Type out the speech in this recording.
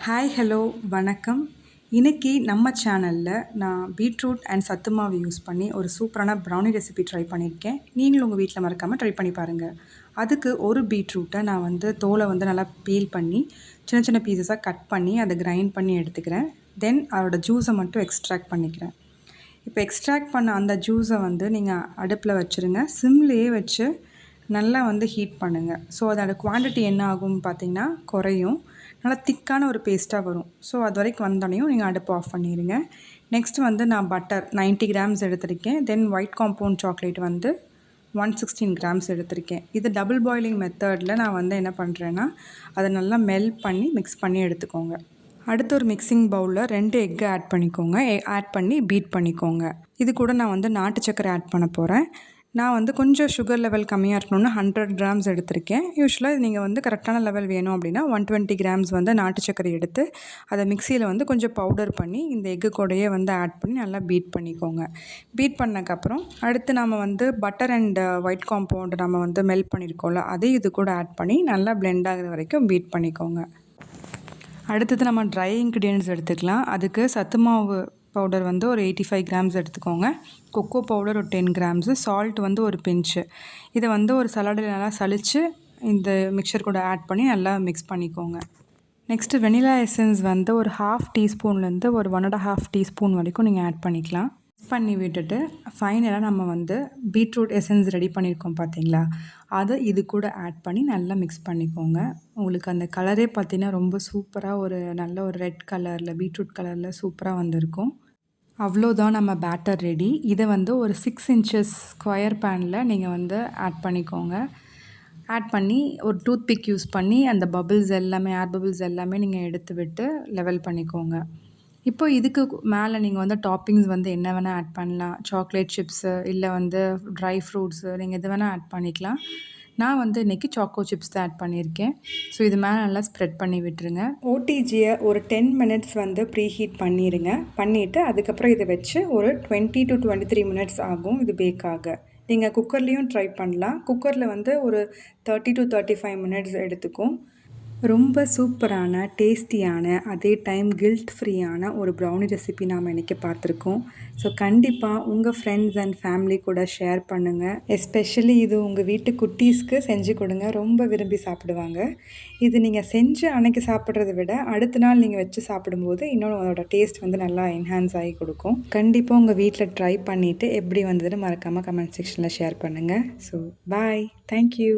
Hi hello வணக்கம். இன்னைக்கு நம்ம சேனலில் நான் பீட்ரூட் அண்ட் சத்து மாவு யூஸ் பண்ணி ஒரு சூப்பரான ப்ரௌனி ரெசிபி ட்ரை பண்ணியிருக்கேன். நீங்களும் உங்கள் வீட்டில் மறக்காமல் ட்ரை பண்ணி பாருங்கள். அதுக்கு ஒரு பீட்ரூட்டை நான் தோலை நல்லா பீல் பண்ணி சின்ன சின்ன பீசஸாக கட் பண்ணி அதை கிரைண்ட் பண்ணி எடுத்துக்கிறேன். தென் அதோட ஜூஸை மட்டும் எக்ஸ்ட்ராக்ட் பண்ணிக்கிறேன். இப்போ எக்ஸ்ட்ராக்ட் பண்ண அந்த ஜூஸை நீங்கள் அடுப்பில் வச்சுருங்க. சிம்லேயே வச்சு நல்லா ஹீட் பண்ணுங்கள். ஸோ அதோட குவான்டிட்டி என்ன ஆகும்னு பார்த்தீங்கன்னா குறையும். நல்லா திக்கான ஒரு பேஸ்ட்டாக வரும். ஸோ அது வரைக்கும் வந்தோடனையும் நீங்கள் அடுப்பு ஆஃப் பண்ணிடுங்க. நெக்ஸ்ட் நான் பட்டர் 90 கிராம்ஸ் எடுத்திருக்கேன். தென் ஒயிட் காம்பவுண்ட் சாக்லேட் 116 கிராம்ஸ் எடுத்திருக்கேன். இது டபுள் பாயிலிங் மெத்தடில் நான் என்ன பண்ணுறேன்னா அதை நல்லா மெல்ட் பண்ணி மிக்ஸ் பண்ணி எடுத்துக்கோங்க. அடுத்து ஒரு மிக்சிங் பவுலில் 2 எக்கு ஆட் பண்ணிக்கோங்க. ஆட் பண்ணி பீட் பண்ணிக்கோங்க. இது கூட நான் நாட்டு சக்கரை ஆட் பண்ண போகிறேன். நான் கொஞ்சம் சுகர் லெவல் கம்மியாக இருக்கணும்னு 100 கிராம்ஸ் எடுத்திருக்கேன். யூஸ்வலாக நீங்கள் கரெக்டான லெவல் வேணும் அப்படின்னா 120 கிராம்ஸ் நாட்டு சக்கரை எடுத்து அதை மிக்சியில் கொஞ்சம் பவுடர் பண்ணி இந்த எக்கு கூடயே ஆட் பண்ணி நல்லா பீட் பண்ணிக்கோங்க. பீட் பண்ணக்கப்புறம் அடுத்து நம்ம பட்டர் அண்ட் ஒயிட் காம்பவுண்ட் நம்ம மெல்ட் பண்ணியிருக்கோம்ல அதையும் இது கூட ஆட் பண்ணி நல்லா பிளெண்ட் ஆகிற வரைக்கும் பீட் பண்ணிக்கோங்க. அடுத்தது நம்ம ட்ரை இன்க்ரீடியன்ட்ஸ் எடுத்துக்கலாம். அதுக்கு சத்து மாவு பவுடர் ஒரு 85 கிராம்ஸ் எடுத்துக்கோங்க. கொக்கோ பவுடர் ஒரு 10 கிராம்ஸு, சால்ட் ஒரு பிஞ்சு. இதை ஒரு சலாடில் நல்லா சலித்து இந்த மிக்சர் கூட ஆட் பண்ணி நல்லா மிக்ஸ் பண்ணிக்கோங்க. நெக்ஸ்ட்டு வெனிலா எசன்ஸ் ஒரு 1/2 டீஸ்பூன்லேருந்து ஒரு 1.5 டீஸ்பூன் வரைக்கும் நீங்கள் ஆட் பண்ணிக்கலாம். மிக்ஸ் பண்ணி விட்டுட்டு ஃபைனலாக நம்ம பீட்ரூட் எசன்ஸ் ரெடி பண்ணியிருக்கோம் பார்த்தீங்களா, அதை இது கூட ஆட் பண்ணி நல்லா மிக்ஸ் பண்ணிக்கோங்க. உங்களுக்கு அந்த கலரே பார்த்தீங்கன்னா ரொம்ப சூப்பராக நல்ல ஒரு ரெட் கலரில் பீட்ரூட் கலரில் சூப்பராக வந்திருக்கும். அவ்வளோதான், நம்ம பேட்டர் ரெடி. இதை ஒரு 6 இன்ச்சஸ் ஸ்கொயர் பேனில் நீங்கள் ஆட் பண்ணிக்கோங்க. ஆட் பண்ணி ஒரு டூத் பிக் யூஸ் பண்ணி அந்த பபிள்ஸ் எல்லாமே ஏர் பபிள்ஸ் எல்லாமே நீங்கள் எடுத்து விட்டு லெவல் பண்ணிக்கோங்க. இப்போ இதுக்கு மேலே நீங்கள் டாப்பிங்ஸ் என்ன வேணால் ஆட் பண்ணலாம். சாக்லேட் சிப்ஸு இல்லை ட்ரை ஃப்ரூட்ஸு நீங்கள் எது வேணால் ஆட் பண்ணிக்கலாம். நான் இன்றைக்கி சாக்கோ சிப்ஸ் தான் ஆட் பண்ணியிருக்கேன். ஸோ இது மேலே நல்லா ஸ்ப்ரெட் பண்ணி விட்டுருங்க. ஓடிஜியை ஒரு 10 மினிட்ஸ் ப்ரீ ஹீட் பண்ணிடுங்க. பண்ணிவிட்டு அதுக்கப்புறம் இதை வச்சு ஒரு 20 to 23 மினிட்ஸ் ஆகும் இது பேக் ஆக. நீங்கள் குக்கர்லேயும் ட்ரை பண்ணலாம். குக்கரில் ஒரு 30 to 35 மினிட்ஸ் எடுத்துக்கும். ரொம்ப சூப்பரான டேஸ்டியான அதே டைம் கில்ட் ஃப்ரீயான ஒரு ப்ரௌனி ரெசிபி நாம் இன்றைக்கி பார்த்துருக்கோம். ஸோ கண்டிப்பாக உங்கள் ஃப்ரெண்ட்ஸ் அண்ட் ஃபேமிலி கூட ஷேர் பண்ணுங்கள். எஸ்பெஷலி இது உங்கள் வீட்டு குட்டீஸ்க்கு செஞ்சு கொடுங்க, ரொம்ப விரும்பி சாப்பிடுவாங்க. இது நீங்கள் செஞ்சு அன்றைக்கி சாப்பிட்றத விட அடுத்த நாள் நீங்கள் வச்சு சாப்பிடும்போது இன்னொன்று அதோட டேஸ்ட் நல்லா என்ஹான்ஸ் ஆகி கொடுக்கும். கண்டிப்பாக உங்கள் வீட்டில் ட்ரை பண்ணிவிட்டு எப்படி வந்ததுன்னு மறக்காமல் கமெண்ட் செக்ஷனில் ஷேர் பண்ணுங்கள். So bye, thank you.